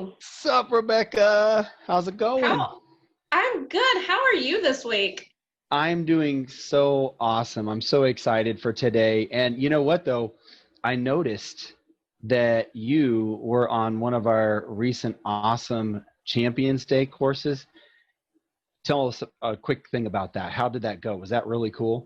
Matthew? Sup, Rebecca? How's it going? I'm good. How are you this week? I'm doing so awesome. I'm so excited for today. And you know what, though? I noticed that you were on one of our recent awesome Champions Day courses. Tell us a quick thing about that. How did that go? Was that really cool?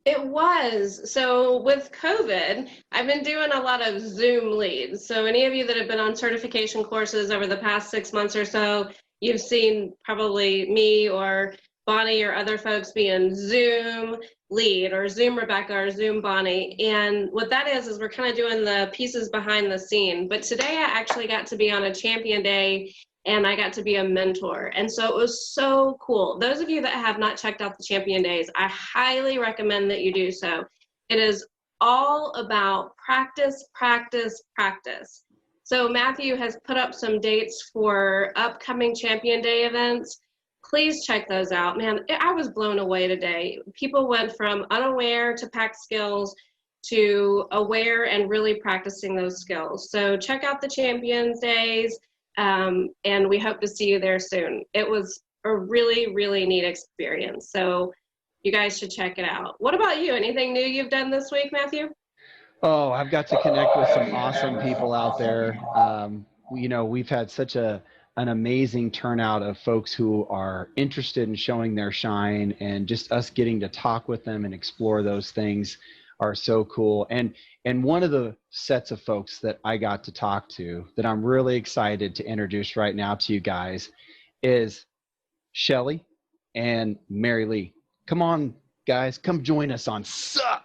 It was. So with COVID, I've been doing a lot of Zoom leads. So any of you that have been on certification courses over the past 6 months or so, you've seen probably me or Bonnie or other folks being Zoom lead or Zoom Rebecca or Zoom Bonnie. And what that is we're kind of doing the pieces behind the scene. But today I actually got to be on a Champion Day and I got to be a mentor. And so it was so cool. Those of you that have not checked out the Champion Days, I highly recommend that you do so. It is all about practice, practice, practice. So Matthew has put up some dates for upcoming Champion Day events. Please check those out. Man, I was blown away today. People went from unaware to PAC skills to aware and really practicing those skills. So check out the Champions Days. And we hope to see you there soon. It was a really, really neat experience. So you guys should check it out. What about you? Anything new you've done this week, Matthew? Oh, I've got to connect with some awesome people out there. We've had such an amazing turnout of folks who are interested in showing their shine, and just us getting to talk with them and explore those things are so cool. And one of the sets of folks that I got to talk to that I'm really excited to introduce right now to you guys is Shelly and Mary Lee. Come on, guys, come join us on SUP.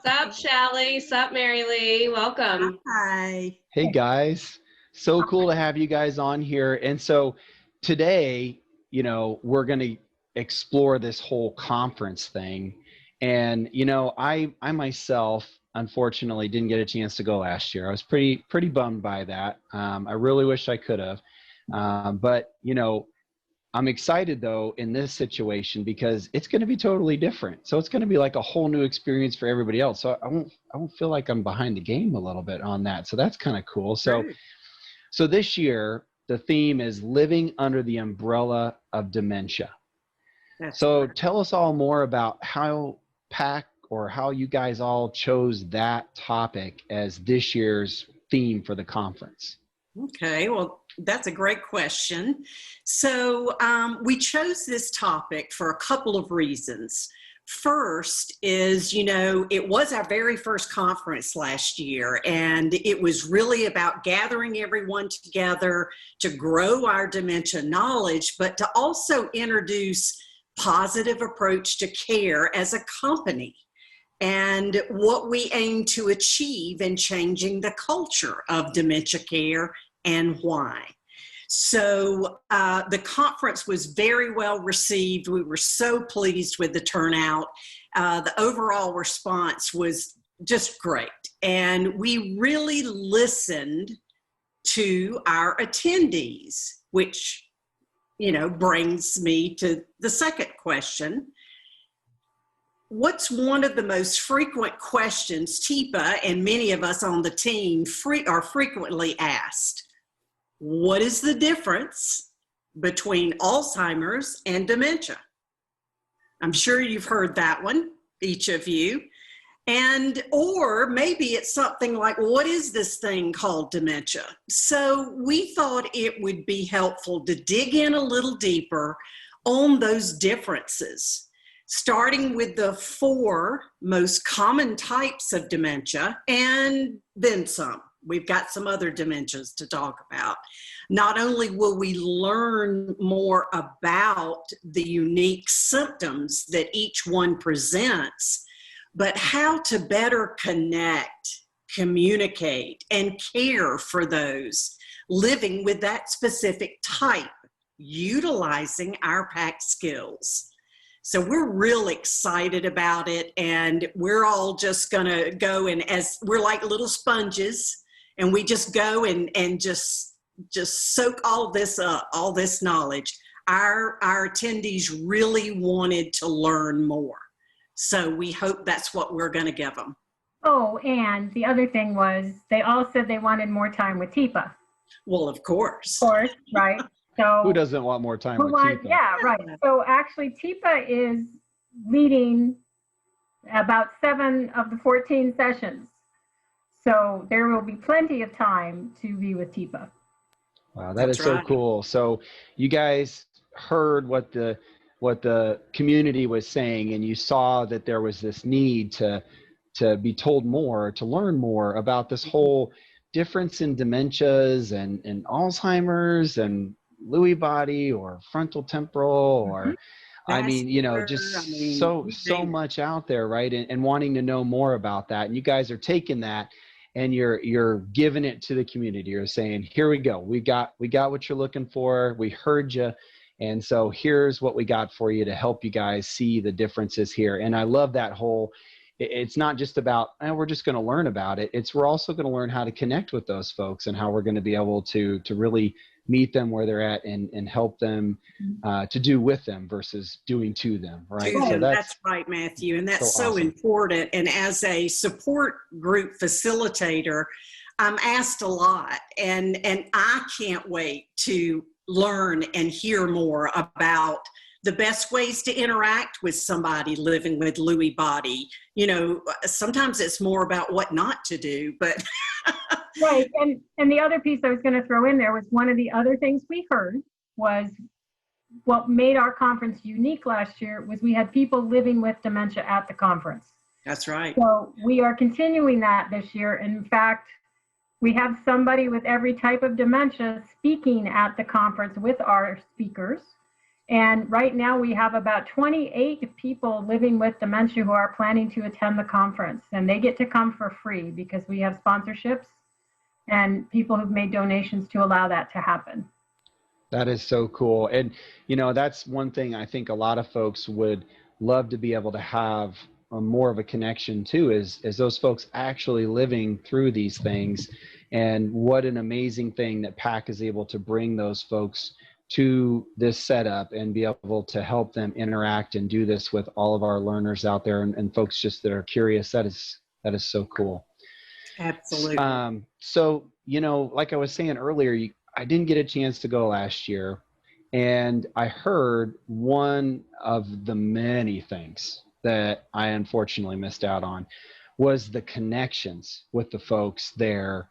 Sup, Shelly. Sup, Mary Lee. Welcome. Hi. Hey, guys. So cool to have you guys on here. And so today, we're going to explore this whole conference thing. And, I myself, unfortunately, didn't get a chance to go last year. I was pretty bummed by that. I really wish I could have. But, I'm excited, though, in this situation because it's going to be totally different. So it's going to be like a whole new experience for everybody else. So I won't feel like I'm behind the game a little bit on that. So that's kind of cool. So this year, the theme is living under the umbrella of dementia. So tell us all more about how PAC or how you guys all chose that topic as this year's theme for the conference. Okay, well, that's a great question. So we chose this topic for a couple of reasons. First is, it was our very first conference last year, and it was really about gathering everyone together to grow our dementia knowledge, but to also introduce positive approach to care as a company and what we aim to achieve in changing the culture of dementia care and why. So the conference was very well received. We were so pleased with the turnout. The overall response was just great. And we really listened to our attendees, which brings me to the second question. What's one of the most frequent questions Tipa and many of us on the team are frequently asked? What is the difference between Alzheimer's and dementia? I'm sure you've heard that one, each of you. Or maybe it's something like, what is this thing called dementia? So we thought it would be helpful to dig in a little deeper on those differences, starting with the 4 most common types of dementia and then some. We've got some other dementias to talk about. Not only will we learn more about the unique symptoms that each one presents, but how to better connect, communicate, and care for those living with that specific type, utilizing our PAC skills. So we're real excited about it, and we're all just gonna go, and as we're like little sponges, and we just go and just soak all this up, all this knowledge. Our attendees really wanted to learn more. So we hope that's what we're going to give them. Oh, and the other thing was they all said they wanted more time with Tipa. Well, of course. Of course, right? So Who doesn't want more time who with wants, Tipa? yeah, right. So actually, Tipa is leading about 7 of the 14 sessions. So there will be plenty of time to be with Tipa. Wow, that That's is so right. cool. So you guys heard what the community was saying, and you saw that there was this need to be told more, to learn more about this whole difference in dementias and Alzheimer's and Lewy body or frontal temporal or I mean, you know, just so much out there, right? And wanting to know more about that. And you guys are taking that and you're giving it to the community. You're saying, here we go. We got what you're looking for. We heard you. And so here's what we got for you to help you guys see the differences here. And I love that whole, it's not just about, we're just going to learn about it. We're also going to learn how to connect with those folks and how we're going to be able to really meet them where they're at and help them to do with them versus doing to them, right? So that's right, Matthew. And that's so awesome. important. And as a support group facilitator, I'm asked a lot, and I can't wait to learn and hear more about the best ways to interact with somebody living with Lewy body. You know, sometimes it's more about what not to do, but Right, and the other piece I was going to throw in there was one of the other things we heard was what made our conference unique last year was we had people living with dementia at the conference. That's right. So we are continuing that this year. In fact, we have somebody with every type of dementia speaking at the conference with our speakers. And right now we have about 28 people living with dementia who are planning to attend the conference. And they get to come for free because we have sponsorships and people who've made donations to allow that to happen. That is so cool. And, you know, that's one thing I think a lot of folks would love to be able to have more of a connection to is those folks actually living through these things. And what an amazing thing that PAC is able to bring those folks to this setup and be able to help them interact and do this with all of our learners out there and folks just that are curious. That is so cool. Absolutely. So, you know, like I was saying earlier, I didn't get a chance to go last year, and I heard one of the many things that I unfortunately missed out on was the connections with the folks there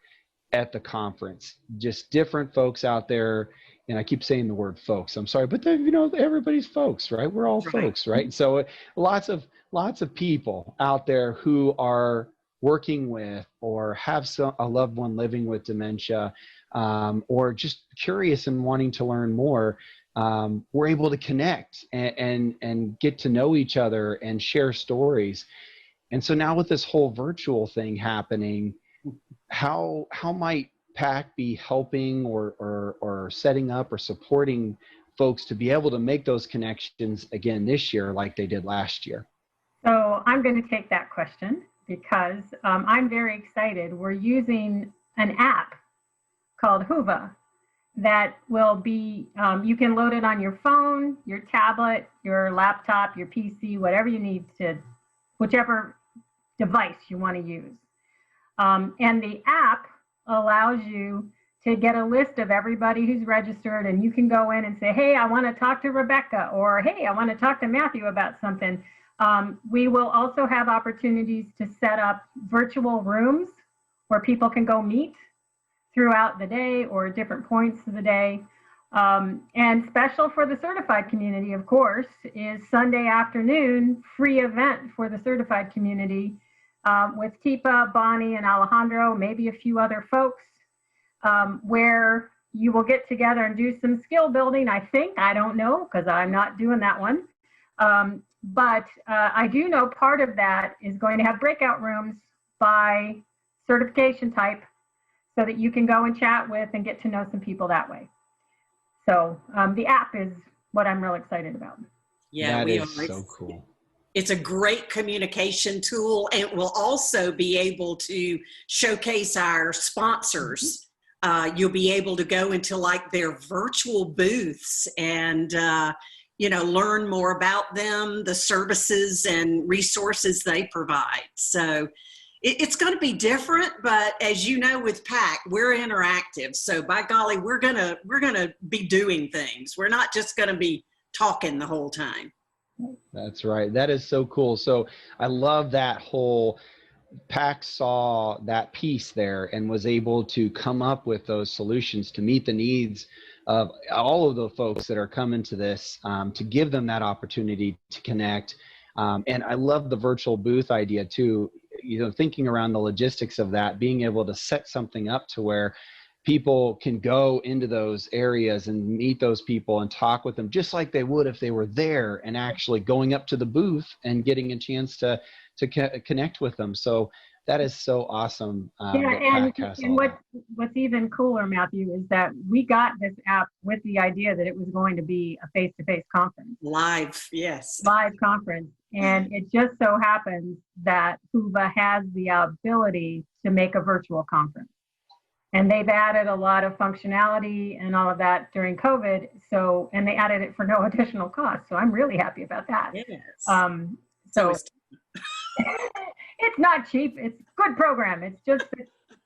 at the conference. Just different folks out there, and I keep saying the word folks. I'm sorry, but you know, everybody's folks, right? We're all folks, right? So lots of people out there who are working with or have a loved one living with dementia, or just curious and wanting to learn more. We're able to connect and get to know each other and share stories. And so now with this whole virtual thing happening, how might PAC be helping or setting up or supporting folks to be able to make those connections again this year like they did last year? So I'm going to take that question because I'm very excited. We're using an app called Huva that will be, you can load it on your phone, your tablet, your laptop, your PC, whatever you need to, whichever device you want to use. And the app allows you to get a list of everybody who's registered, and you can go in and say, hey, I want to talk to Rebecca, or hey, I want to talk to Matthew about something. We will also have opportunities to set up virtual rooms where people can go meet throughout the day or different points of the day. And special for the certified community, of course, is Sunday afternoon free event for the certified community with Tipa, Bonnie, and Alejandro, maybe a few other folks, where you will get together and do some skill building, I think. I don't know, because I'm not doing that one. But I do know part of that is going to have breakout rooms by certification type so that you can go and chat with and get to know some people that way. So the app is what I'm real excited about. Yeah, that is so cool. It's a great communication tool, and we'll also be able to showcase our sponsors. You'll be able to go into like their virtual booths and you know, learn more about them, the services and resources they provide. So it's going to be different, but as you know, with PAC, we're interactive. So by golly, we're gonna be doing things. We're not just going to be talking the whole time. That's right. That is so cool. So I love that whole PAC saw that piece there and was able to come up with those solutions to meet the needs of all of the folks that are coming to this, to give them that opportunity to connect. And I love the virtual booth idea too, you know, thinking around the logistics of that, being able to set something up to where people can go into those areas and meet those people and talk with them just like they would if they were there, and actually going up to the booth and getting a chance to connect with them. So that is so awesome. And what's even cooler, Matthew, is that we got this app with the idea that it was going to be a face-to-face conference. Live, yes. Live conference. And it just so happens that Huva has the ability to make a virtual conference. And they've added a lot of functionality and all of that during COVID. So, and they added it for no additional cost. So I'm really happy about that. Yes. So it's not cheap. It's a good program. It's just,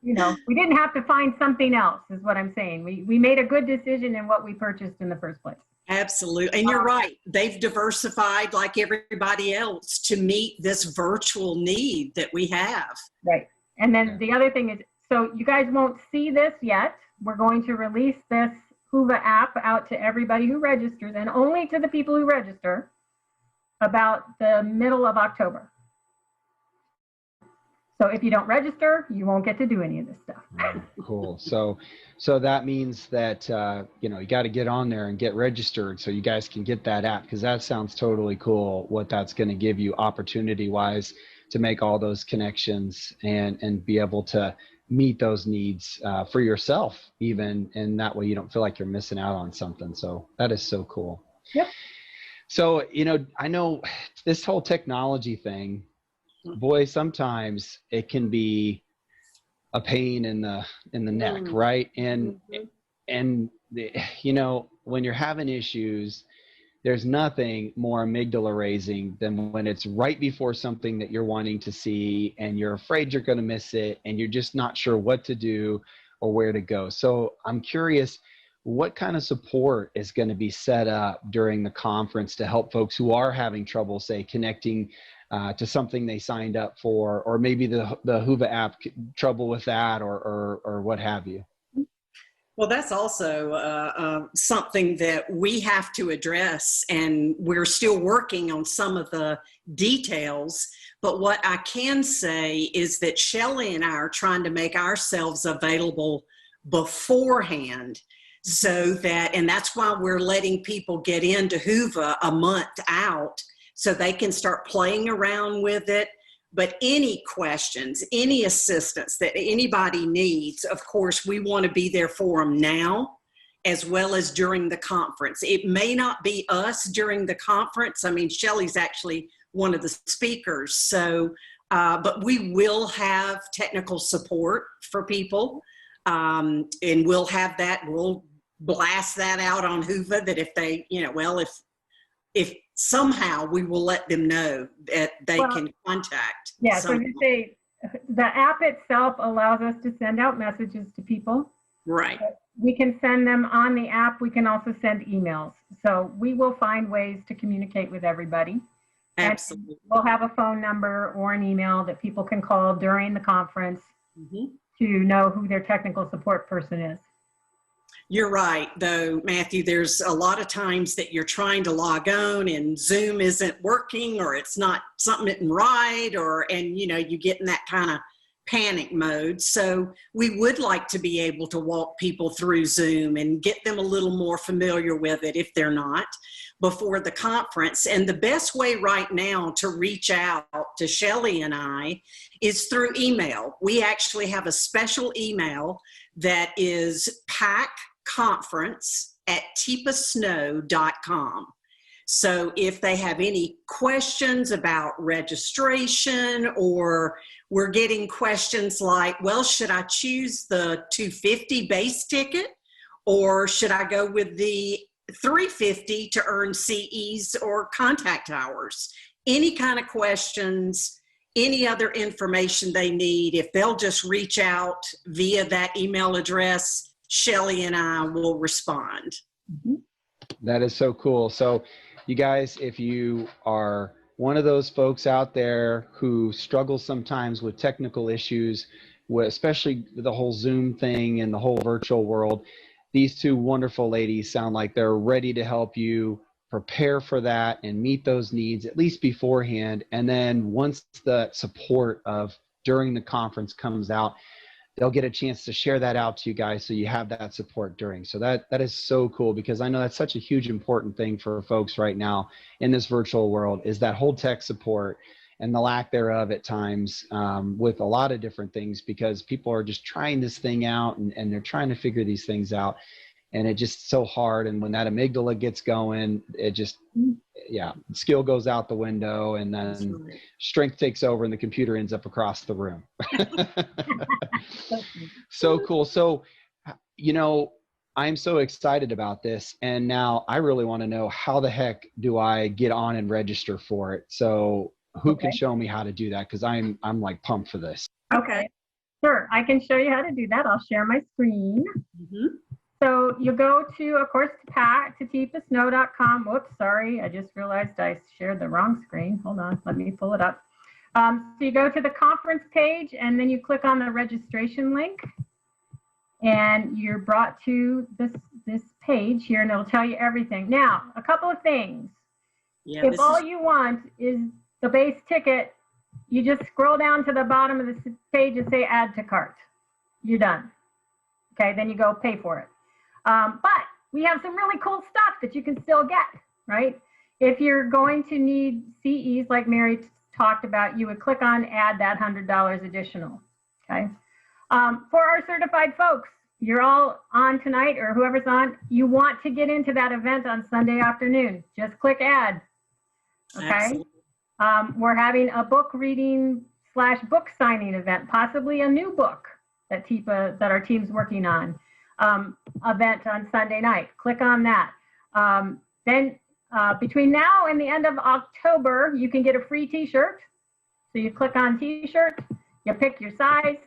you know, we didn't have to find something else is what I'm saying. We made a good decision in what we purchased in the first place. Absolutely. And you're right. They've diversified like everybody else to meet this virtual need that we have. Right. And then the other thing is, so you guys won't see this yet. We're going to release this Huva app out to everybody who registers, and only to the people who register, about the middle of October. So if you don't register, you won't get to do any of this stuff. Cool. So that means that, you know, you got to get on there and get registered so you guys can get that app, because that sounds totally cool, what that's going to give you opportunity wise to make all those connections and be able to meet those needs for yourself even. And that way you don't feel like you're missing out on something. So that is so cool. Yep. So, you know, I know this whole technology thing, boy, sometimes it can be a pain in the neck, right? And you know, when you're having issues, there's nothing more amygdala raising than when it's right before something that you're wanting to see and you're afraid you're going to miss it and you're just not sure what to do or where to go. So I'm curious, what kind of support is going to be set up during the conference to help folks who are having trouble, say, connecting to something they signed up for, or maybe the Huva app, trouble with that, or what have you? Well, that's also something that we have to address, and we're still working on some of the details. But what I can say is that Shelly and I are trying to make ourselves available beforehand, so that, and that's why we're letting people get into Huva a month out so they can start playing around with it. But any questions, any assistance that anybody needs, of course, we want to be there for them now, as well as during the conference. It may not be us during the conference. I mean, Shelly's actually one of the speakers. So, but we will have technical support for people. And we'll have that, we'll blast that out on Huva, that if they, you know, well, if somehow we will let them know that they can contact. Yeah, so you say the app itself allows us to send out messages to people. Right. We can send them on the app. We can also send emails. So we will find ways to communicate with everybody. Absolutely. And we'll have a phone number or an email that people can call during the conference to know who their technical support person is. You're right, though, Matthew. There's a lot of times that you're trying to log on and Zoom isn't working, or it's not, something isn't right, and you know, you get in that kind of panic mode. So we would like to be able to walk people through Zoom and get them a little more familiar with it if they're not before the conference. And the best way right now to reach out to Shelly and I is through email. We actually have a special email that is pacconference@tipasnow.com. So if they have any questions about registration, or we're getting questions like, well, should I choose the $250 base ticket, or should I go with the $350 to earn CEs or contact hours? Any kind of questions, any other information they need, if they'll just reach out via that email address, Shelly and I will respond. That is so cool. So you guys, if you are one of those folks out there who struggles sometimes with technical issues, especially the whole Zoom thing and the whole virtual world, these two wonderful ladies sound like they're ready to help you prepare for that and meet those needs at least beforehand. And then once the support of during the conference comes out, they'll get a chance to share that out to you guys so you have that support during. So that is so cool, because I know that's such a huge important thing for folks right now in this virtual world, is that whole tech support and the lack thereof at times with a lot of different things, because people are just trying this thing out and they're trying to figure these things out. And it's just so hard. And when that amygdala gets going, it just, yeah, skill goes out the window, and then strength takes over and the computer ends up across the room. So cool. So, you know, I'm so excited about this. And now I really want to know, how the heck do I get on and register for it? So who can show me how to do that? Because I'm like pumped for this. Okay. Sure. I can show you how to do that. I'll share my screen. So you go to, of course, PAC, to tipasnow.com. Whoops, sorry. I just realized I shared the wrong screen. Hold on. Let me pull it up. So you go to the conference page, and then you click on the registration link, and you're brought to this page here, and it'll tell you everything. Now, a couple of things. Yeah, if all you want is the base ticket, you just scroll down to the bottom of the page and say add to cart. You're done. Okay, then you go pay for it. But we have some really cool stuff that you can still get, right? If you're going to need CEs, like Mary talked about, you would click on add that $100 additional, okay? For our certified folks, you're all on tonight, or whoever's on, you want to get into that event on Sunday afternoon, just click add, okay? We're having a book reading / book signing event, possibly a new book that Tipa, that our team's working on. Event on Sunday night. Click on that. Then between now and the end of October, you can get a free t-shirt. So you click on t-shirt, you pick your size.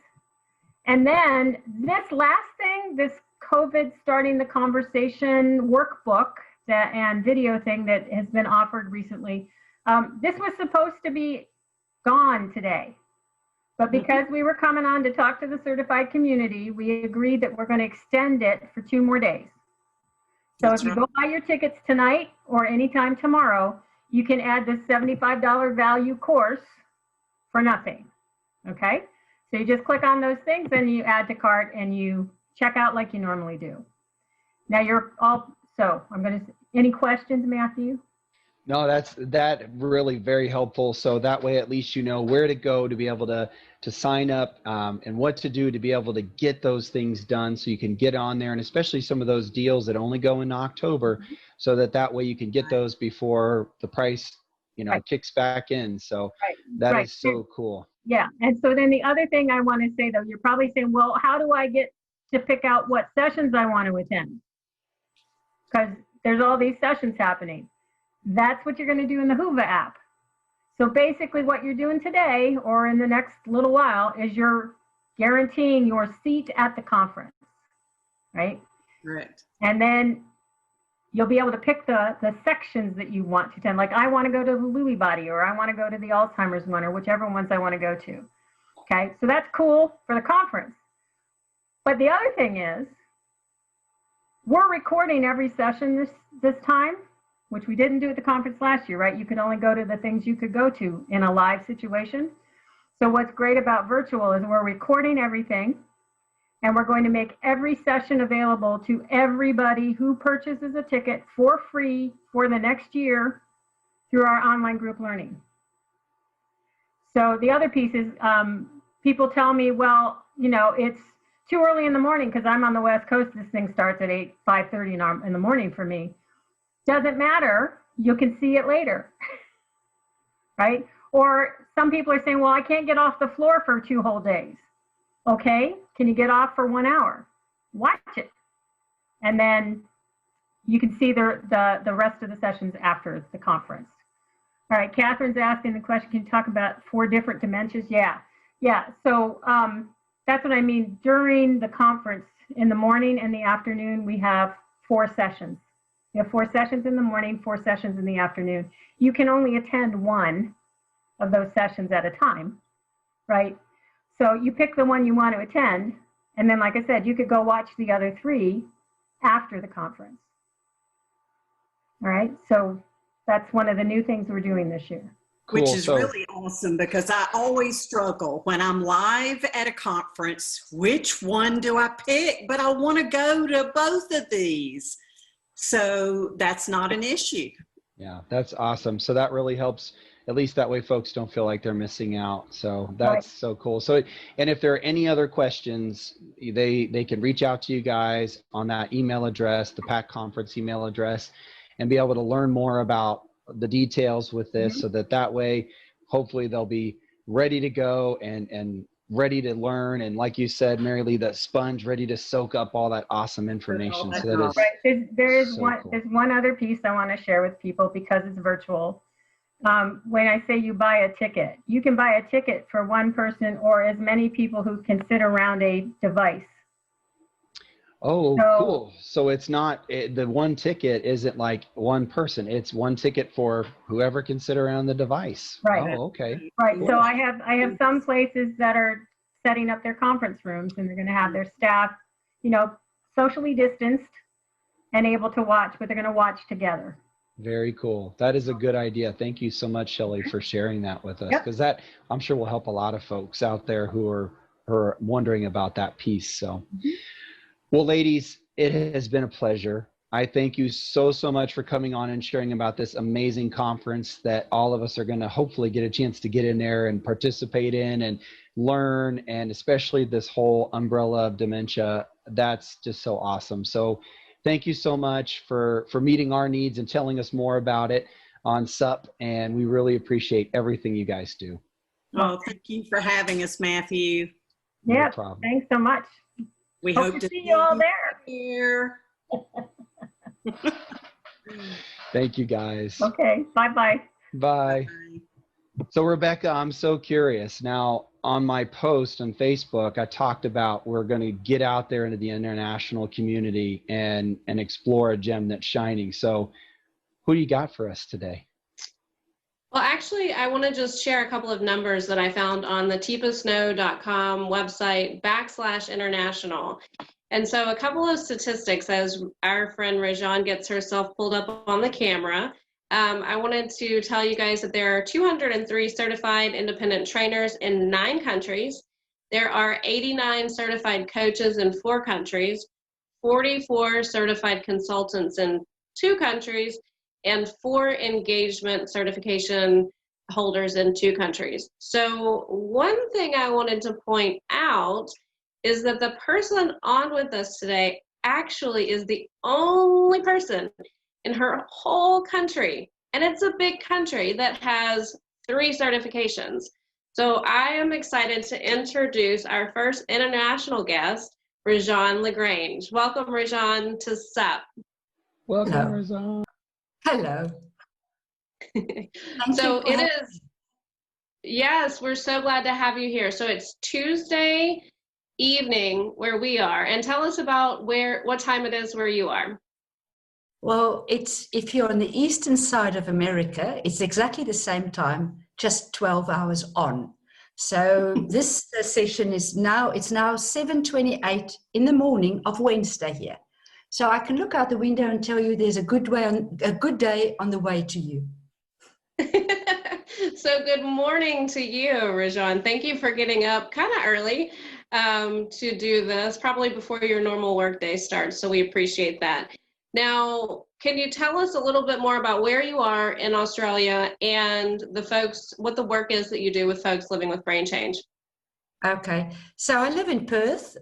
And then this last thing, this COVID starting the conversation workbook and video thing that has been offered recently, this was supposed to be gone today. But because we were coming on to talk to the certified community, we agreed that we're going to extend it for 2 more days. So if you go buy your tickets tonight or anytime tomorrow, you can add this $75 value course for nothing. Okay? So you just click on those things and you add to cart and you check out like you normally do. Now you're all, so I'm going to, any questions, Matthew? No, that really very helpful. So that way, at least you know where to go to be able to sign up and what to do to be able to get those things done, so you can get on there, and especially some of those deals that only go in October, so that way you can get those before the price, you know, kicks back in. So that is so cool. Yeah. And so then the other thing I want to say, though, you're probably saying, well, how do I get to pick out what sessions I want to attend? Because there's all these sessions happening. That's what you're going to do in the Whova app. So basically what you're doing today or in the next little while is you're guaranteeing your seat at the conference, right? Correct. And then you'll be able to pick the sections that you want to attend. Like I want to go to the Lewy body, or I want to go to the Alzheimer's one, or whichever ones I want to go to. Okay, so that's cool for the conference. But the other thing is, we're recording every session this time, which we didn't do at the conference last year, right? You could only go to the things you could go to in a live situation. So what's great about virtual is we're recording everything, and we're going to make every session available to everybody who purchases a ticket for free for the next year through our online group learning. So the other piece is people tell me, well, you know, it's too early in the morning because I'm on the West Coast. This thing starts at 5:30 in the morning for me. Doesn't matter. You can see it later, right? Or some people are saying, well, I can't get off the floor for 2 whole days. Okay, can you get off for 1 hour? Watch it. And then you can see the rest of the sessions after the conference. All right, Catherine's asking the question, can you talk about 4 different dementias? Yeah. So that's what I mean. During the conference, in the morning and the afternoon, we have 4 sessions. We have 4 sessions in the morning, 4 sessions in the afternoon. You can only attend one of those sessions at a time, right? So you pick the one you want to attend, and then, like I said, you could go watch the other 3 after the conference. All right, so that's one of the new things we're doing this year. Cool. Which is So- really awesome, because I always struggle when I'm live at a conference, which one do I pick? But I want to go to both of these. So that's not an issue. Yeah, that's awesome. So that really helps. At least that way folks don't feel like they're missing out. So that's Right. so cool. So, and if there are any other questions, they can reach out to you guys on that email address, the PAC conference email address, and be able to learn more about the details with this, so that way, hopefully they'll be ready to go and ready to learn. And like you said, Mary Lee, that sponge ready to soak up all that awesome information. So that is Right. There is so one. cool. There's one other piece I want to share with people because it's virtual. When I say you buy a ticket, you can buy a ticket for one person or as many people who can sit around a device. Oh, So- cool. So it's not, the one ticket isn't like one person. It's one ticket for whoever can sit around the device. Right. Oh, okay. Right. So I have some places that are setting up their conference rooms, and they're going to have their staff, socially distanced and able to watch, but they're going to watch together. Very cool. That is a good idea. Thank you so much, Shelly, for sharing that with us, Yep. because that, I'm sure, will help a lot of folks out there who are wondering about that piece. So, well, ladies, it has been a pleasure. I thank you so much for coming on and sharing about this amazing conference that all of us are going to hopefully get a chance to get in there and participate in and learn, and especially this whole umbrella of dementia. That's just so awesome. So thank you so much for meeting our needs and telling us more about it on SUP, and we really appreciate everything you guys do. Oh, thank you for having us, Matthew. No Yeah. problem. Thanks so much. We Hope to see you all there. here. Thank you, guys. Okay. Bye-bye. Bye. So Rebecca, I'm so curious. Now, on my post on Facebook, I talked about we're going to get out there into the international community and explore a gem that's shining. So who do you got for us today? Well, actually, I want to just share a couple of numbers that I found on the tipasnow.com website /international. And so a couple of statistics as our friend Rejane gets herself pulled up on the camera. I wanted to tell you guys that there are 203 certified independent trainers in 9 countries. There are 89 certified coaches in 4 countries, 44 certified consultants in 2 countries, and 4 engagement certification holders in 2 countries. So one thing I wanted to point out is that the person on with us today actually is the only person in her whole country, and it's a big country, that has 3 certifications. So I am excited to introduce our first international guest, Rejane LeGrange. Welcome, Rejane, to SUP. Welcome, Hello. Rejane. Hello. So it is, yes, we're so glad to have you here. So it's Tuesday evening where we are, and tell us about what time it is where you are. Well, if you're on the eastern side of America, it's exactly the same time, just 12 hours on. So this session is now 7:28 in the morning of Wednesday here. So I can look out the window and tell you there's a good day on the way to you. So good morning to you, Rejane. Thank you for getting up kind of early to do this, probably before your normal workday starts. So we appreciate that. Now, can you tell us a little bit more about where you are in Australia and what the work is that you do with folks living with brain change? Okay, so I live in Perth,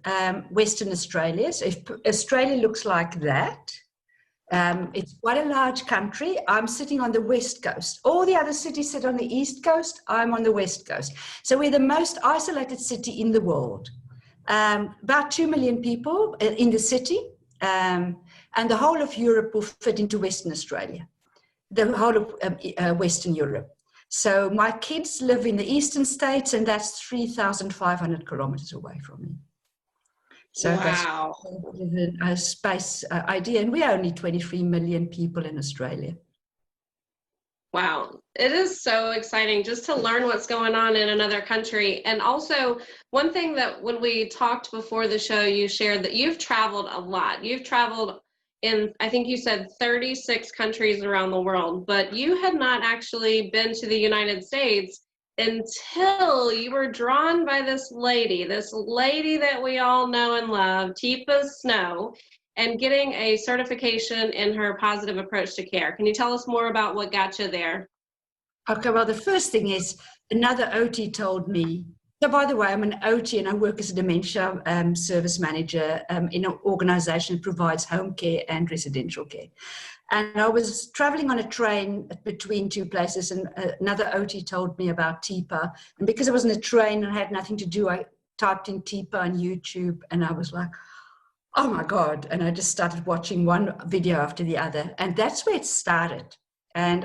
Western Australia. So if Australia looks like that, it's quite a large country. I'm sitting on the west coast. All the other cities sit on the east coast. I'm on the west coast. So we're the most isolated city in the world. About 2 million people in the city, and the whole of Europe will fit into Western Australia. the whole of Western Europe. So my kids live in the eastern states, and that's 3,500 kilometers away from me. So Wow. that's a space idea, and we're only 23 million people in Australia. Wow. It is so exciting just to learn what's going on in another country. And also, one thing that when we talked before the show, you shared that you've traveled a lot. You've traveled in, I think you said 36 countries around the world, but you had not actually been to the United States until you were drawn by this lady that we all know and love, Tipa Snow, and getting a certification in her positive approach to care. Can you tell us more about what got you there? Okay, well, the first thing is another OT told me. So, by the way, I'm an OT and I work as a dementia service manager in an organization that provides home care and residential care. And I was traveling on a train between two places, and another OT told me about Tipa. And because I was in a train and I had nothing to do, I typed in Tipa on YouTube, and I was like, oh my God. And I just started watching one video after the other. And that's where it started. And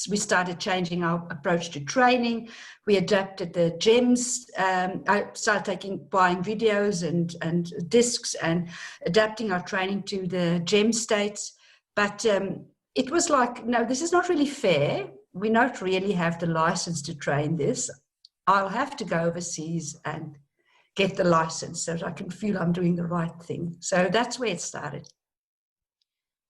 we started changing our approach to training. We adapted the GEMS. I started buying videos and discs and adapting our training to the GEM states. But it was like, no, this is not really fair. We don't really have the license to train this. I'll have to go overseas and get the license so that I can feel I'm doing the right thing. So that's where it started.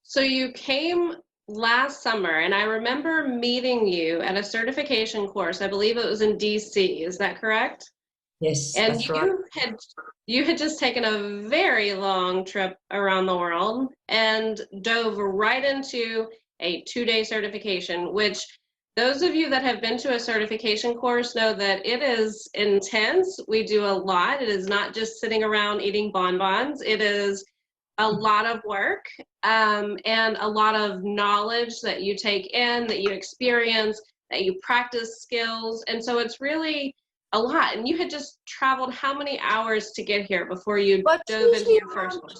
So you came last summer, and I remember meeting you at a certification course. I believe it was in DC. Is that correct? Yes, And that's right. you had just taken a very long trip around the world and dove right into a 2-day certification, which those of you that have been to a certification course know that it is intense. We do a lot. It is not just sitting around eating bonbons. It is a lot of work and a lot of knowledge that you take in, that you experience, that you practice skills. And so it's really a lot. And you had just traveled how many hours to get here before you dove into your first one?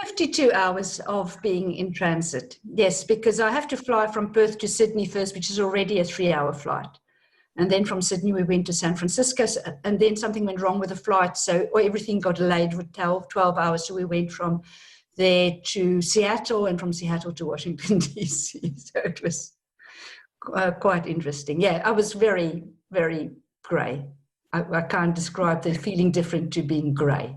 52 hours of being in transit. Yes, because I have to fly from Perth to Sydney first, which is already a 3-hour flight. And then from Sydney, we went to San Francisco, and then something went wrong with the flight. So everything got delayed for 12 hours. So we went from there to Seattle, and from Seattle to Washington, D.C. So it was quite interesting. Yeah, I was very, very grey. I can't describe the feeling different to being grey.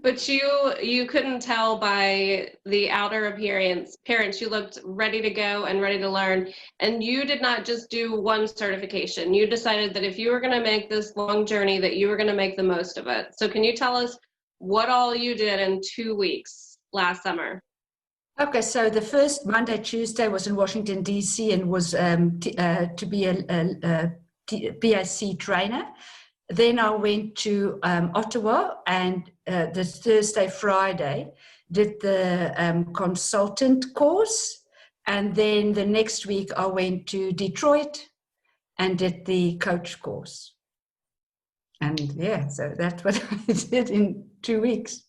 But you couldn't tell by the outer appearance. You looked ready to go and ready to learn. And you did not just do one certification. You decided that if you were going to make this long journey, that you were going to make the most of it. So can you tell us what all you did in 2 weeks last summer? Okay, so the first Monday, Tuesday was in Washington, D.C. and was to be a PAC trainer. Then I went to Ottawa, and the Thursday, Friday, did the consultant course. And then the next week I went to Detroit and did the coach course. And yeah, so that's what I did in 2 weeks.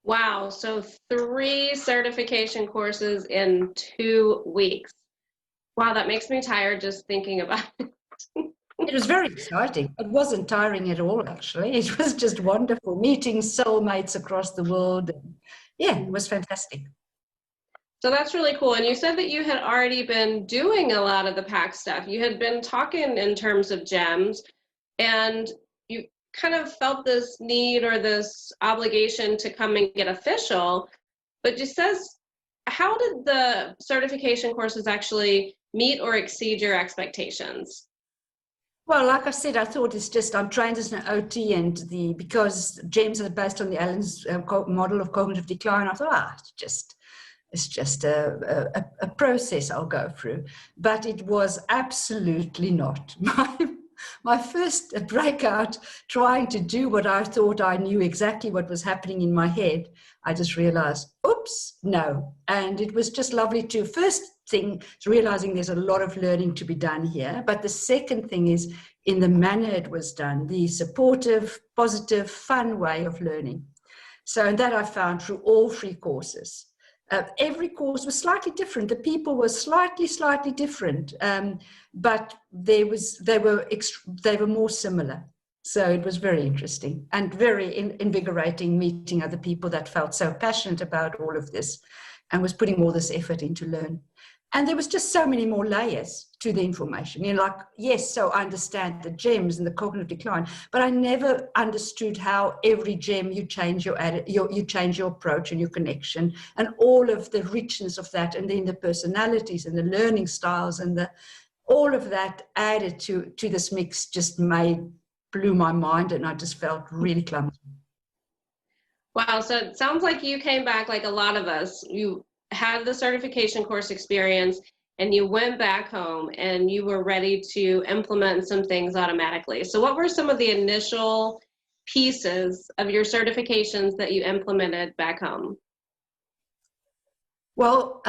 Wow, so 3 certification courses in 2 weeks. Wow, that makes me tired just thinking about it. It was very exciting. It wasn't tiring at all, actually. It was just wonderful, meeting soulmates across the world. And yeah, it was fantastic. So that's really cool. And you said that you had already been doing a lot of the PAC stuff. You had been talking in terms of GEMS, and you kind of felt this need or this obligation to come and get official. But just says, how did the certification courses actually meet or exceed your expectations? Well, like I said, I thought it's just, I'm trained as an OT, and because GEMS are based on the Allen's model of cognitive decline, I thought, it's just a process I'll go through. But it was absolutely not. My first breakout, trying to do what I thought I knew exactly what was happening in my head, I just realized, oops, no. And it was just lovely to, first thing is realizing there's a lot of learning to be done here. But the second thing is in the manner it was done, the supportive, positive, fun way of learning. So that I found through all 3 courses. Every course was slightly different. The people were slightly different, but they were more similar. So it was very interesting and very invigorating meeting other people that felt so passionate about all of this and was putting all this effort into learn. And there was just so many more layers to the information. You know, like, yes, so I understand the gems and the cognitive decline, but I never understood how every gem you change you change your approach and your connection and all of the richness of that, and then the personalities and the learning styles and all of that added to this mix just blew my mind, and I just felt really clumsy. Wow, so it sounds like you came back like a lot of us. You had the certification course experience and you went back home and you were ready to implement some things automatically. So what were some of the initial pieces of your certifications that you implemented back home? Well,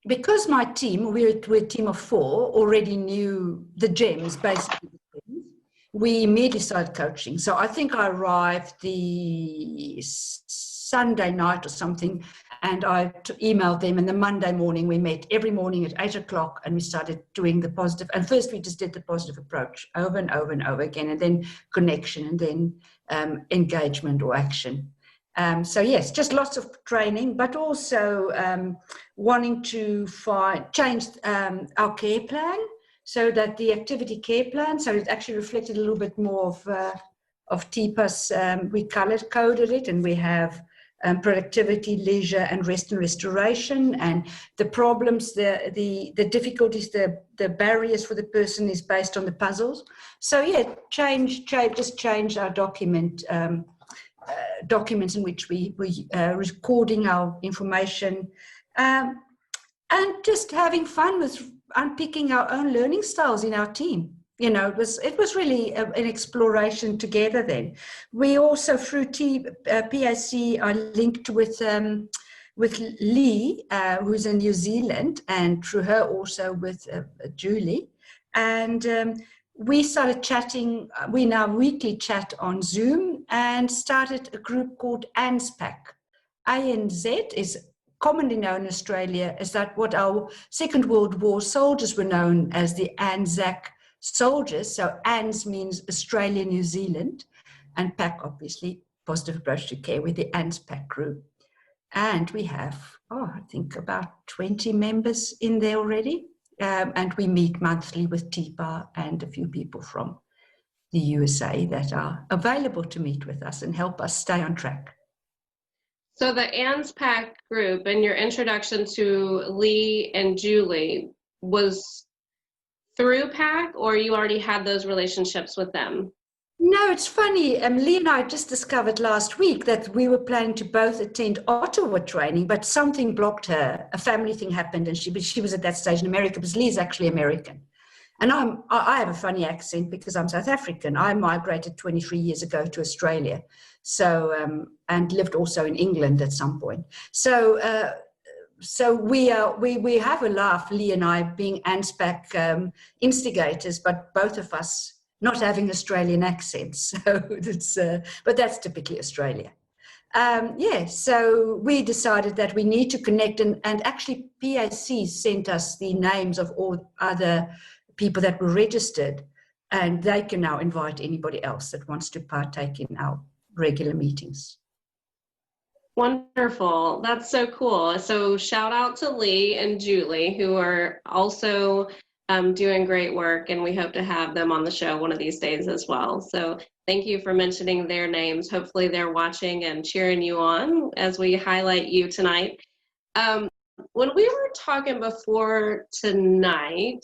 because my team, we're a team of 4, already knew the gems, basically, we immediately started coaching. So I think I arrived the Sunday night or something, and I emailed them, and the Monday morning we met every morning at 8 o'clock, and we started doing the positive. And first we just did the positive approach over and over and over again, and then connection, and then engagement or action. So yes, just lots of training, but also wanting to change our care plan, so that the activity care plan, so it actually reflected a little bit more of Tipa's, we color-coded it, and we have productivity, leisure, and rest and restoration, and the problems, the difficulties, the barriers for the person is based on the puzzles. So yeah, just change our documents in which we recording our information, and just having fun with unpicking our own learning styles in our team. You know, it was really an exploration together then. We also, through PAC, are linked with Lee, who's in New Zealand, and through her also with Julie. And we started chatting, we now weekly chat on Zoom, and started a group called ANZ PAC. ANZ is commonly known in Australia as that what our Second World War soldiers were known as the ANZAC soldiers. So ANZ means Australia, New Zealand, and PAC, obviously, positive approach to care, with the ANZ PAC group. And we have, I think about 20 members in there already. And we meet monthly with Tipa and a few people from the USA that are available to meet with us and help us stay on track. So the ANZ PAC group and your introduction to Lee and Julie was through PAC, or you already had those relationships with them? No, it's funny. Lee and I just discovered last week that we were planning to both attend Ottawa training, but something blocked her. A family thing happened, and she was at that stage in America, because Lee's actually American. And I have a funny accent because I'm South African. I migrated 23 years ago to Australia, so and lived also in England at some point. So we have a laugh, Lee and I, being ANZ PAC instigators, but both of us not having Australian accents. So it's but that's typically Australia. So we decided that we need to connect, and actually PAC sent us the names of all other people that were registered, and they can now invite anybody else that wants to partake in our regular meetings. Wonderful. That's so cool. So shout out to Lee and Julie, who are also doing great work, and we hope to have them on the show one of these days as well. So thank you for mentioning their names. Hopefully they're watching and cheering you on as we highlight you tonight. When we were talking before today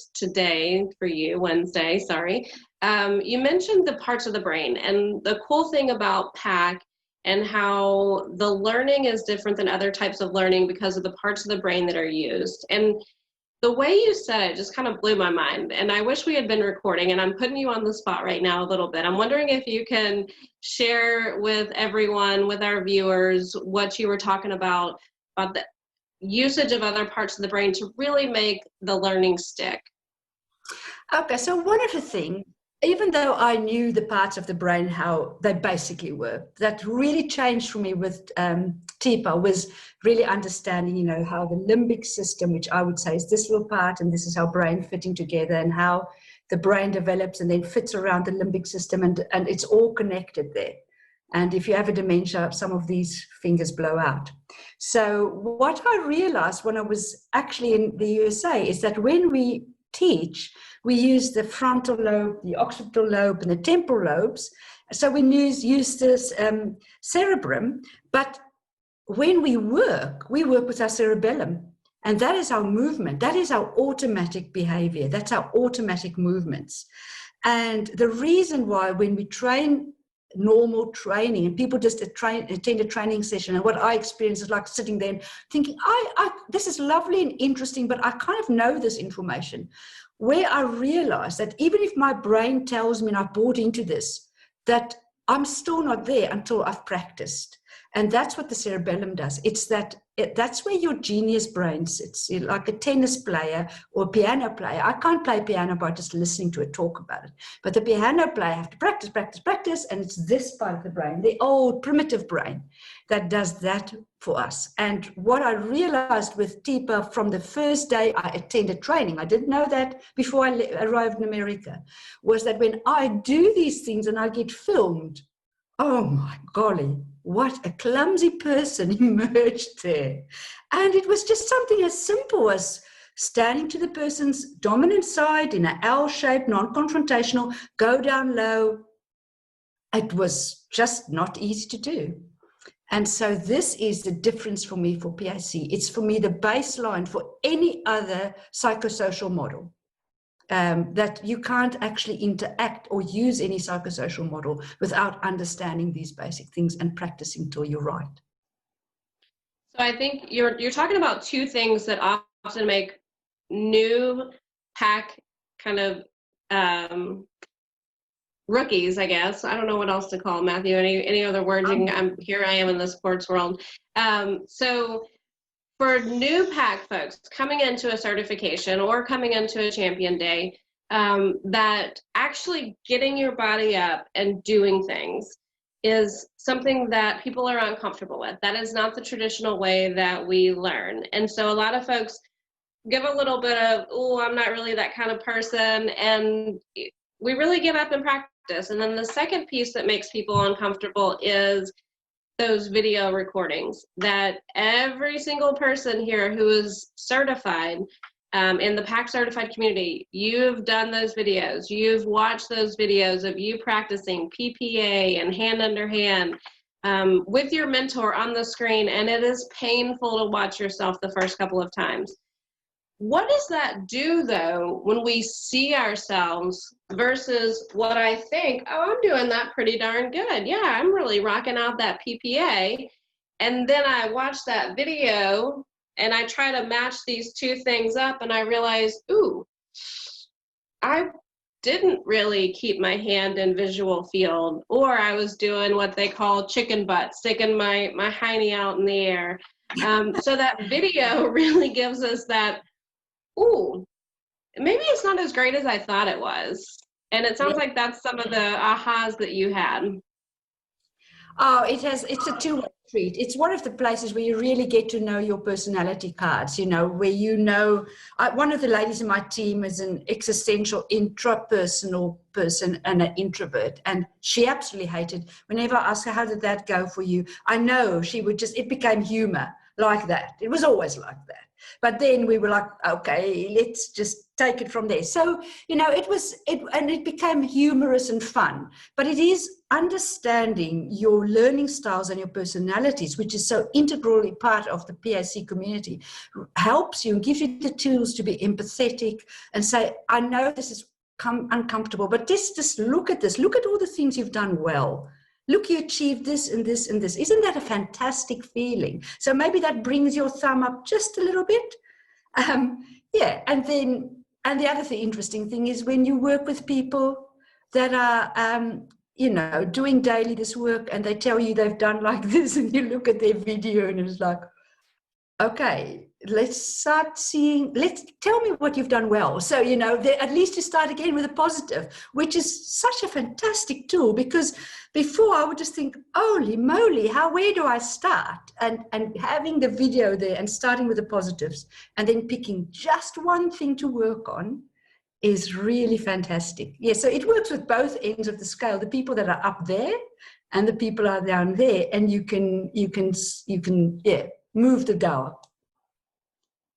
for you, Wednesday, sorry, you mentioned the parts of the brain, and the cool thing about PAC and how the learning is different than other types of learning because of the parts of the brain that are used. And the way you said it just kind of blew my mind, and I wish we had been recording, and I'm putting you on the spot right now a little bit. I'm wondering if you can share with everyone, with our viewers, what you were talking about the usage of other parts of the brain to really make the learning stick. Okay, so one of the things even though I knew the parts of the brain, how they basically work, that really changed for me with Tipa was really understanding, you know, how the limbic system, which I would say is this little part, and this is how brain fitting together, and how the brain develops and then fits around the limbic system, and it's all connected there. And if you have a dementia, some of these fingers blow out. So what I realized when I was actually in the USA is that when we teach, we use the frontal lobe, the occipital lobe, and the temporal lobes. So we use this cerebrum, but when we work with our cerebellum, and that is our movement, that is our automatic behavior, that's our automatic movements. And the reason why when we train normal training and people just attend a training session, and what I experience is like sitting there and thinking, this is lovely and interesting, but I kind of know this information. Where I realize that even if my brain tells me, and I've bought into this, that I'm still not there until I've practiced. And that's what the cerebellum does. It's that's where your genius brain sits. You're like a tennis player or a piano player. I can't play piano by just listening to a talk about it. But the piano player have to practice, and it's this part of the brain, the old primitive brain, that does that for us. And what I realized with Tipa from the first day I attended training, I didn't know that before I arrived in America, was that when I do these things and I get filmed, oh my golly, what a clumsy person emerged there. And it was just something as simple as standing to the person's dominant side in an L shape, non-confrontational, go down low. It was just not easy to do. And so this is the difference for me for PAC. It's for me the baseline for any other psychosocial model. That you can't actually interact or use any psychosocial model without understanding these basic things and practicing till you're right. So I think you're talking about two things that often make new PAC kind of rookies, I guess. I don't know what else to call them, Matthew. Any other wording? Here I am in the sports world. So for new PAC folks coming into a certification or coming into a champion day, that actually getting your body up and doing things is something that people are uncomfortable with. That is not the traditional way that we learn. And so a lot of folks give a little bit of, oh, I'm not really that kind of person. And we really get up and practice. And then the second piece that makes people uncomfortable is those video recordings that every single person here who is certified in the PAC certified community, you've done those videos, you've watched those videos of you practicing PPA and hand under hand with your mentor on the screen, and it is painful to watch yourself the first couple of times. What does that do, though, when we see ourselves versus what I think, oh, I'm doing that pretty darn good. Yeah, I'm really rocking out that PPA. And then I watch that video and I try to match these two things up and I realize, ooh, I didn't really keep my hand in visual field, or I was doing what they call chicken butt, sticking my hiney out in the air. So that video really gives us that, ooh, maybe it's not as great as I thought it was. And it sounds like that's some of the ahas that you had. Oh, it's a two-way street. It's one of the places where you really get to know your personality cards, you know, where you know, one of the ladies in my team is an existential intrapersonal person and an introvert. And she absolutely hated, whenever I asked her, how did that go for you? I know she would just, it became humor like that. It was always like that. But then we were like, okay, let's just take it from there. So, you know, it became humorous and fun. But it is understanding your learning styles and your personalities, which is so integrally part of the PAC community, helps you and gives you the tools to be empathetic and say, I know this is uncomfortable, but just look at this. Look at all the things you've done well. Look, you achieved this and this and this. Isn't that a fantastic feeling? So maybe that brings your thumb up just a little bit. Yeah, and the other interesting thing is when you work with people that are, you know, doing daily this work and they tell you they've done like this and you look at their video and it's like, okay, tell me what you've done well. So, at least you start again with a positive, which is such a fantastic tool, because before I would just think, holy moly, where do I start? And having the video there and starting with the positives and then picking just one thing to work on is really fantastic. Yeah, so it works with both ends of the scale, the people that are up there and the people are down there, and you can move the dial.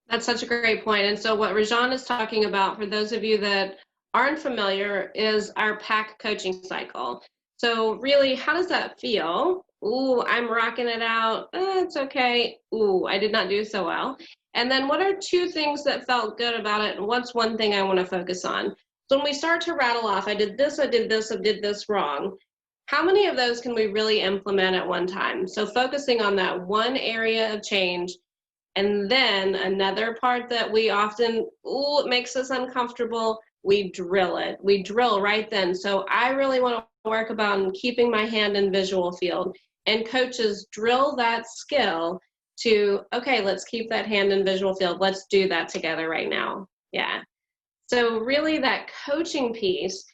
That's such a great point. And so what Rejane is talking about, for those of you that aren't familiar, is our PAC coaching cycle. So really, how does that feel? Ooh, I'm rocking it out. It's okay. Ooh, I did not do so well. And then what are 2 things that felt good about it? And what's one thing I want to focus on? So when we start to rattle off, I did this, I did this, I did this wrong. How many of those can we really implement at one time? So focusing on that one area of change. And then another part that we often, it makes us uncomfortable, we drill it. We drill right then. So I really want to work about keeping my hand in visual field. And coaches drill that skill to, okay, let's keep that hand in visual field. Let's do that together right now. Yeah. So really that coaching piece,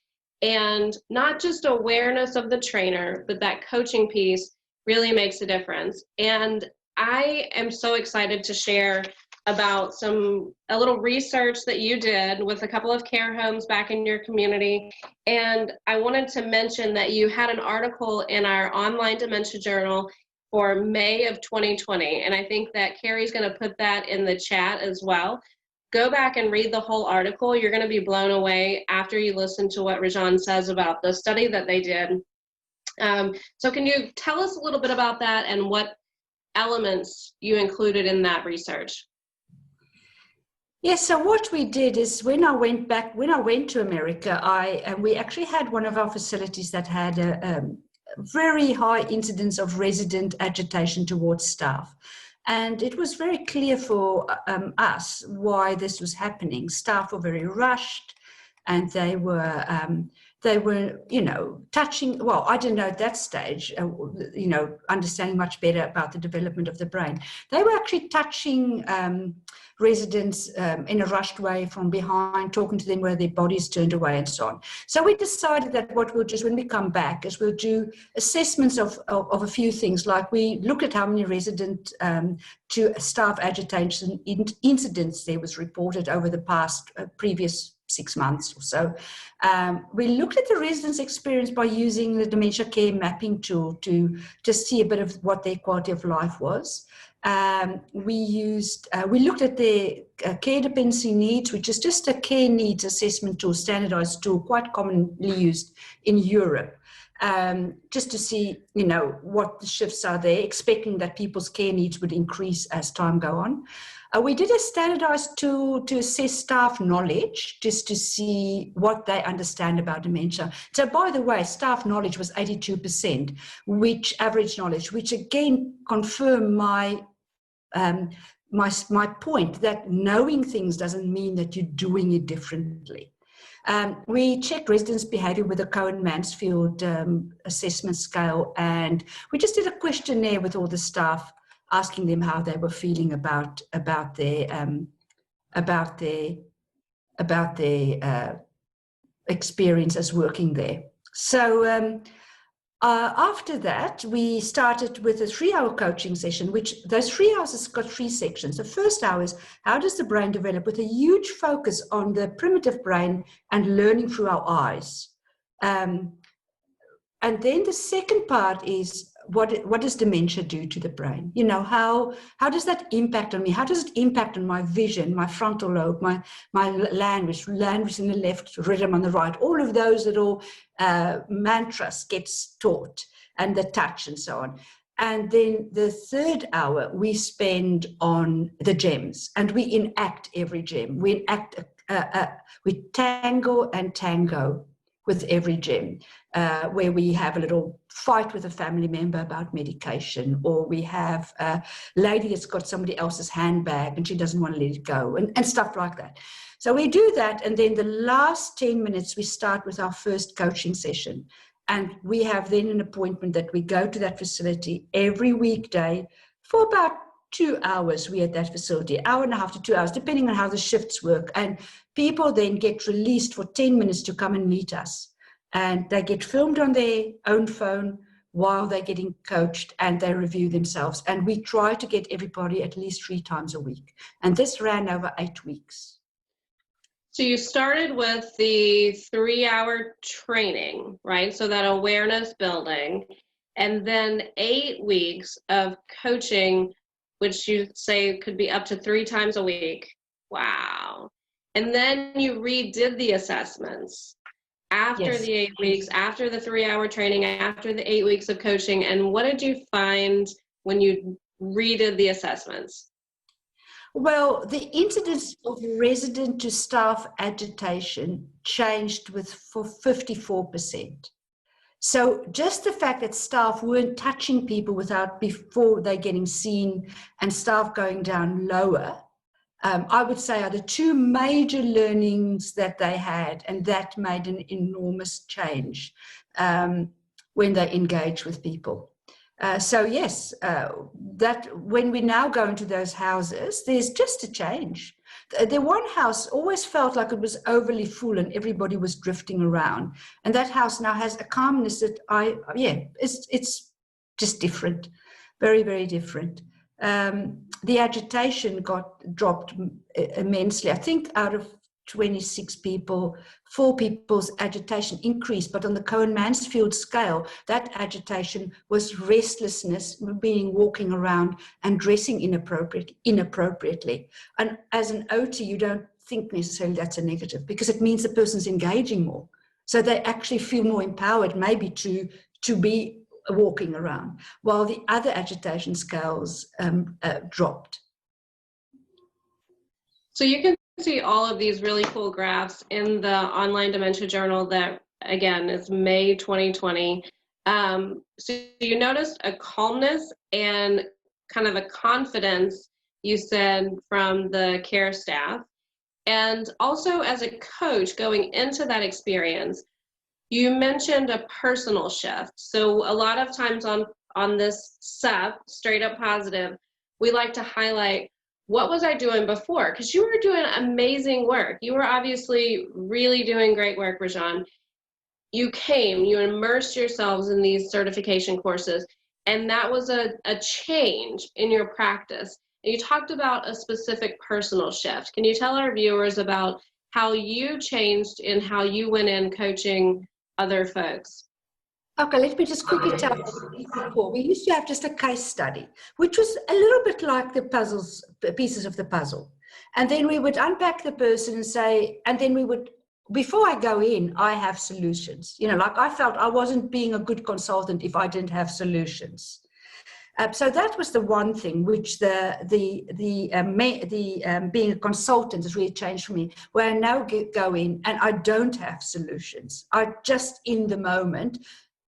and not just awareness of the trainer, but that coaching piece really makes a difference. And I am so excited to share about a little research that you did with a couple of care homes back in your community. And I wanted to mention that you had an article in our online dementia journal for May of 2020. And I think that Carrie's going to put that in the chat as well. Go back and read the whole article. You're going to be blown away after you listen to what Rejane says about the study that they did. So can you tell us a little bit about that and what elements you included in that research? Yes, so what we did is when I went to America, we actually had one of our facilities that had a very high incidence of resident agitation towards staff. And it was very clear for us why this was happening. Staff were very rushed, and they were touching, well, I didn't know at that stage, understanding much better about the development of the brain. They were actually touching residents in a rushed way from behind, talking to them where their bodies turned away and so on. So we decided that what we'll do is when we come back is we'll do assessments of a few things, like we looked at how many resident to staff agitation incidents there was reported over the past previous 6 months or so. We looked at the residents' experience by using the dementia care mapping tool to just see a bit of what their quality of life was. We looked at their care dependency needs, which is just a care needs assessment tool, standardized tool, quite commonly used in Europe, just to see, what the shifts are there, expecting that people's care needs would increase as time go on. We did a standardized tool to assess staff knowledge, just to see what they understand about dementia. So by the way, staff knowledge was 82%, which average knowledge, which again confirmed my point that knowing things doesn't mean that you're doing it differently. We checked residents' behavior with a Cohen-Mansfield assessment scale, and we just did a questionnaire with all the staff, asking them how they were feeling about their experience as working there. So after that, we started with a 3-hour coaching session, which those 3 hours has got 3 sections. The first hour is how does the brain develop, with a huge focus on the primitive brain and learning through our eyes. And then the second part is what does dementia do to the brain? How does that impact on me? How does it impact on my vision, my frontal lobe, my language in the left, rhythm on the right? All of those little mantras gets taught, and the touch and so on. And then the third hour we spend on the gems, and we enact every gem. We tangle and tango with every gem, where we have a little fight with a family member about medication, or we have a lady that's got somebody else's handbag and she doesn't want to let it go, and stuff like that. So we do that, and then the last 10 minutes we start with our first coaching session. And we have then an appointment that we go to that facility every weekday for about 2 hours we at that facility, hour and a half to 2 hours, depending on how the shifts work. And people then get released for 10 minutes to come and meet us. And they get filmed on their own phone while they're getting coached, and they review themselves. And we try to get everybody at least 3 times a week. And this ran over 8 weeks. So you started with the 3-hour training, right? So that awareness building, and then 8 weeks of coaching, which you say could be up to 3 times a week. Wow. And then you redid the assessments after Yes. the 8 weeks, after the 3-hour training, after the 8 weeks of coaching. And what did you find when you redid the assessments? Well, the incidence of resident to staff agitation changed for 54%. So just the fact that staff weren't touching people before they're getting seen, and staff going down lower, I would say are the 2 major learnings that they had, and that made an enormous change when they engage with people. So yes, that when we now go into those houses, there's just a change. The one house always felt like it was overly full and everybody was drifting around, and that house now has a calmness that it's just different, very, very different. The agitation dropped immensely. I think out of 26 people, 4 people's agitation increased, but on the Cohen-Mansfield scale, that agitation was restlessness, meaning walking around and dressing inappropriately. And as an OT, you don't think necessarily that's a negative, because it means the person's engaging more. So they actually feel more empowered, maybe to be walking around, while the other agitation scales dropped. So you can see all of these really cool graphs in the online dementia journal that, again, is May 2020. So you noticed a calmness and kind of a confidence, you said, from the care staff. And also as a coach going into that experience, you mentioned a personal shift. So a lot of times on this SUP, straight up positive, we like to highlight, what was I doing before? Because you were doing amazing work. You were obviously really doing great work, Rejane. You immersed yourselves in these certification courses, and that was a change in your practice. And you talked about a specific personal shift. Can you tell our viewers about how you changed in how you went in coaching other folks? Okay, let me just quickly tell you before. We used to have just a case study, which was a little bit like the pieces of the puzzle. And then we would unpack the person and say, and then we would, before I go in, I have solutions. Like I felt I wasn't being a good consultant if I didn't have solutions. So that was the one thing which being a consultant has really changed for me, where I now go in and I don't have solutions. I'm just in the moment,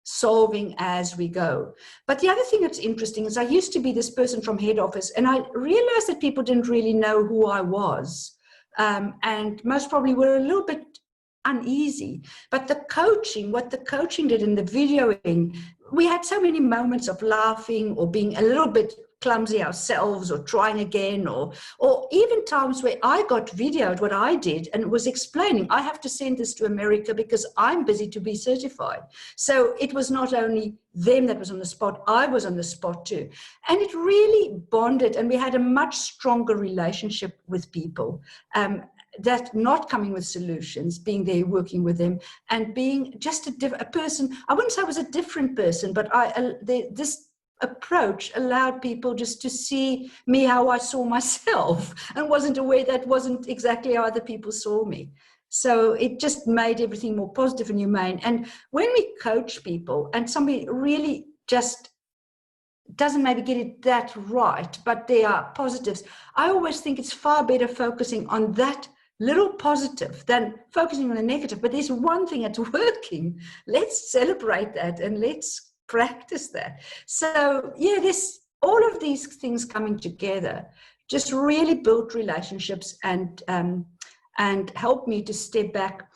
solving as we go. But the other thing that's interesting is I used to be this person from head office, and I realized that people didn't really know who I was, and most probably were a little bit uneasy. But what the coaching did in the videoing, we had so many moments of laughing or being a little bit clumsy ourselves, or trying again, or even times where I got videoed what I did and was explaining, I have to send this to America because I'm busy to be certified. So it was not only them that was on the spot, I was on the spot too. And it really bonded, and we had a much stronger relationship with people. That not coming with solutions, being there, working with them, and being just a person. I wouldn't say I was a different person, but this approach allowed people just to see me how I saw myself, and wasn't aware that wasn't exactly how other people saw me. So it just made everything more positive and humane. And when we coach people and somebody really just doesn't maybe get it that right, but there are positives, I always think it's far better focusing on that little positive than focusing on the negative. But there's one thing that's working. Let's celebrate that and let's practice that. So yeah, all of these things coming together just really built relationships and helped me to step back,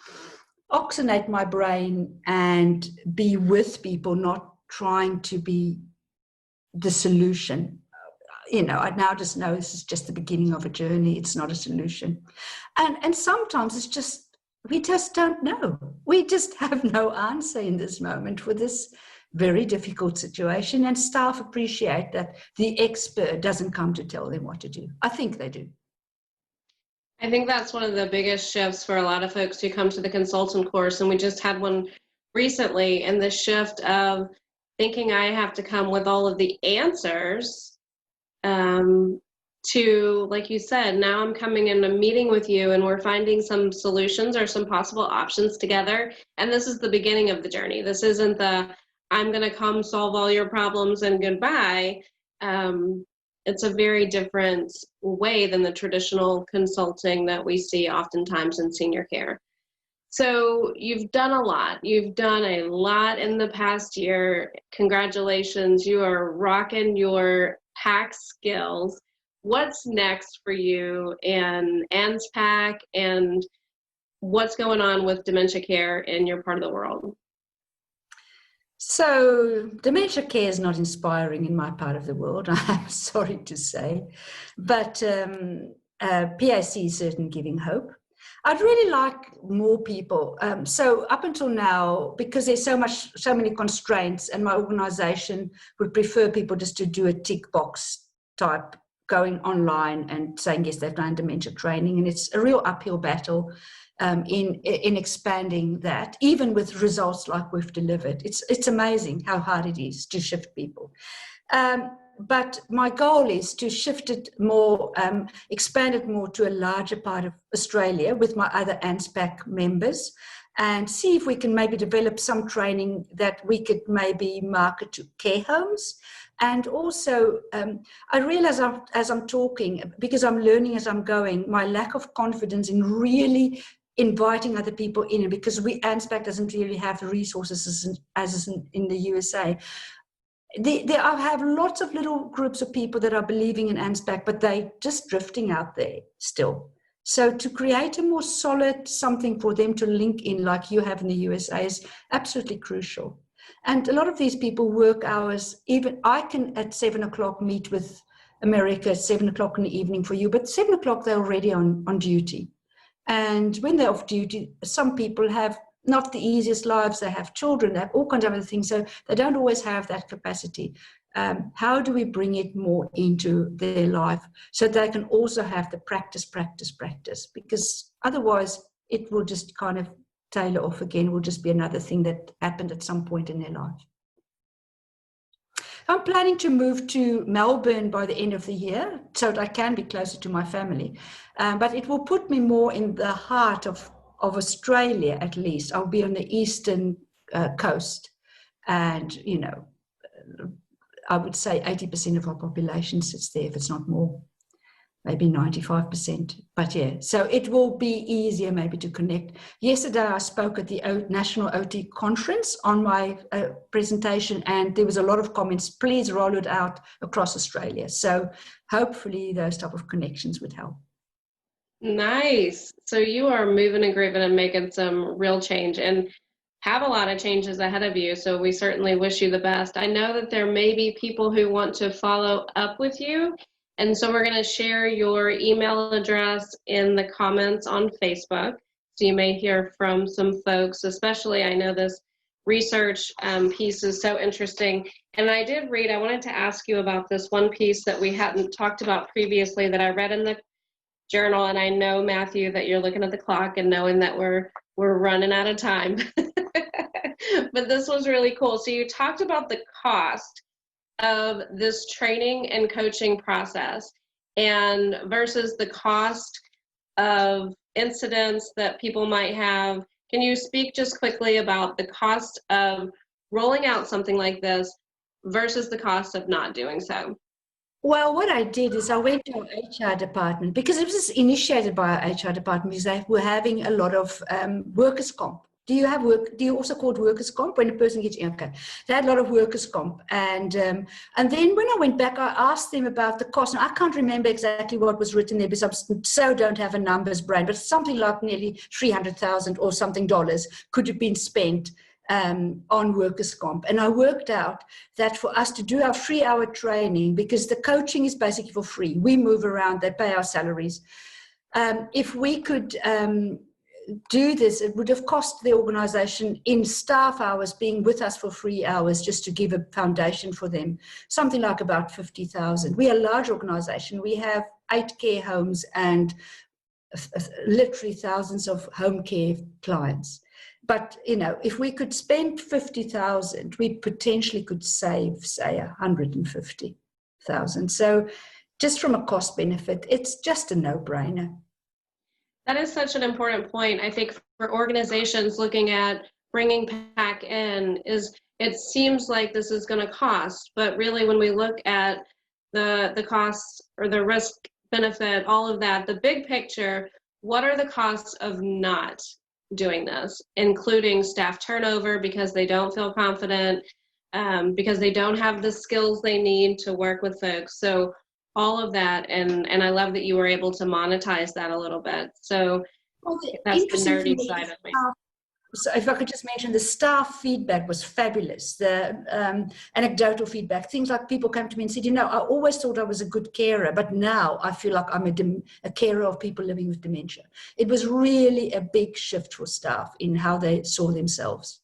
oxygenate my brain, and be with people, not trying to be the solution. I now just know this is just the beginning of a journey. It's not a solution. And sometimes it's just, we just don't know. We just have no answer in this moment for this very difficult situation. And staff appreciate that the expert doesn't come to tell them what to do. I think they do. I think that's one of the biggest shifts for a lot of folks who come to the consultant course. And we just had one recently, and the shift of thinking I have to come with all of the answers to, like you said, now I'm coming in a meeting with you and we're finding some solutions or some possible options together. And this is the beginning of the journey. This isn't the, I'm going to come solve all your problems and goodbye. It's a very different way than the traditional consulting that we see oftentimes in senior care. So you've done a lot. You've done a lot in the past year. Congratulations. You are rocking your PAC skills. What's next for you in ANZ PAC, and what's going on with dementia care in your part of the world? So dementia care is not inspiring in my part of the world, I'm sorry to say, but PAC is certainly giving hope. I'd really like more people. So up until now, because there's so many constraints, and my organization would prefer people just to do a tick box type, going online and saying, yes, they've done dementia training. And it's a real uphill battle in expanding that, even with results like we've delivered. It's amazing how hard it is to shift people. But my goal is to shift it more, expand it more to a larger part of Australia with my other ANZ PAC members, and see if we can maybe develop some training that we could maybe market to care homes. And also, I realize as I'm talking, because I'm learning as I'm going, my lack of confidence in really inviting other people in, because ANZ PAC doesn't really have the resources as in the USA. I have lots of little groups of people that are believing in ANZ PAC, but they're just drifting out there still. So to create a more solid something for them to link in, like you have in the USA, is absolutely crucial. And a lot of these people work hours, even I can at 7 o'clock meet with America at 7 o'clock in the evening for you, but 7 o'clock they're already on duty. And when they're off duty, some people have not the easiest lives. They have children, they have all kinds of other things, so they don't always have that capacity. How do we bring it more into their life so they can also have the practice? Because otherwise it will just kind of tailor off again, will just be another thing that happened at some point in their life. I'm planning to move to Melbourne by the end of the year so that I can be closer to my family. But it will put me more in the heart of Australia, at least. I'll be on the eastern coast, and I would say 80% of our population sits there, if it's not more, maybe 95%. But yeah, so it will be easier maybe to connect. Yesterday I spoke at the National OT conference on my presentation, and there was a lot of comments, please roll it out across Australia. So hopefully those type of connections would help. Nice. So you are moving and grooving and making some real change, and have a lot of changes ahead of you. So we certainly wish you the best. I know that there may be people who want to follow up with you, and so we're going to share your email address in the comments on Facebook. So you may hear from some folks, especially I know this research piece is so interesting. And I wanted to ask you about this one piece that we hadn't talked about previously that I read in the journal. And I know, Matthew, that you're looking at the clock and knowing that we're running out of time. But this was really cool. So you talked about the cost of this training and coaching process and versus the cost of incidents that people might have. Can you speak just quickly about the cost of rolling out something like this versus the cost of not doing so? Well, what I did is I went to our HR department, because it was initiated by our HR department, because they were having a lot of workers' comp. Do you also call it workers' comp when a person gets okay? They had a lot of workers' comp, and then when I went back, I asked them about the cost. Now, I can't remember exactly what was written there, because I so don't have a numbers brain, but something like nearly $300,000 or something dollars could have been spent on workers' comp. And I worked out that for us to do our 3-hour training, because the coaching is basically for free, we move around, they pay our salaries. If we could do this, it would have cost the organization in staff hours being with us for 3 hours just to give a foundation for them, something like about 50,000. We are a large organization. We have 8 care homes and literally thousands of home care clients. But, you know, if we could spend 50,000, we potentially could save, say, 150,000. So just from a cost benefit, it's just a no-brainer. That is such an important point. I think for organizations looking at bringing PAC in, is it seems like this is going to cost, but really when we look at the costs or the risk benefit, all of that, the big picture, what are the costs of not doing this, including staff turnover because they don't feel confident, because they don't have the skills they need to work with folks. So all of that, and I love that you were able to monetize that a little bit. So that's the nerdy side of me. So if I could just mention, the staff feedback was fabulous. The anecdotal feedback, things like people came to me and said, you know, I always thought I was a good carer, but now I feel like I'm a carer of people living with dementia. It was really a big shift for staff in how they saw themselves.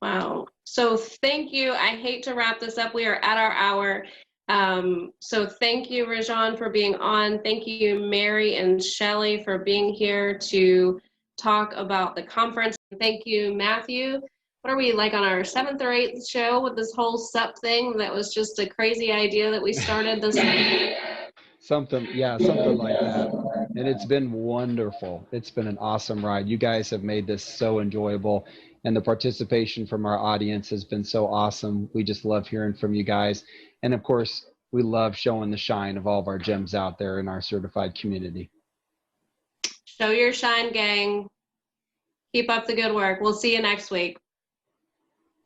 Wow. So thank you. I hate to wrap this up. We are at our hour. So thank you, Rejane, for being on. Thank you, Mary and Shelly, for being here to talk about the conference. Thank you, Matthew. What are we, like on our 7th or 8th show with this whole SUP thing? That was just a crazy idea that we started this week. Something like that. And it's been wonderful. It's been an awesome ride. You guys have made this so enjoyable, and the participation from our audience has been so awesome. We just love hearing from you guys. And of course, we love showing the shine of all of our gems out there in our certified community. Show your shine, gang. Keep up the good work. We'll see you next week.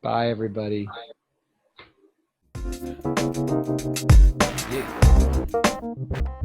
Bye, everybody. Yeah.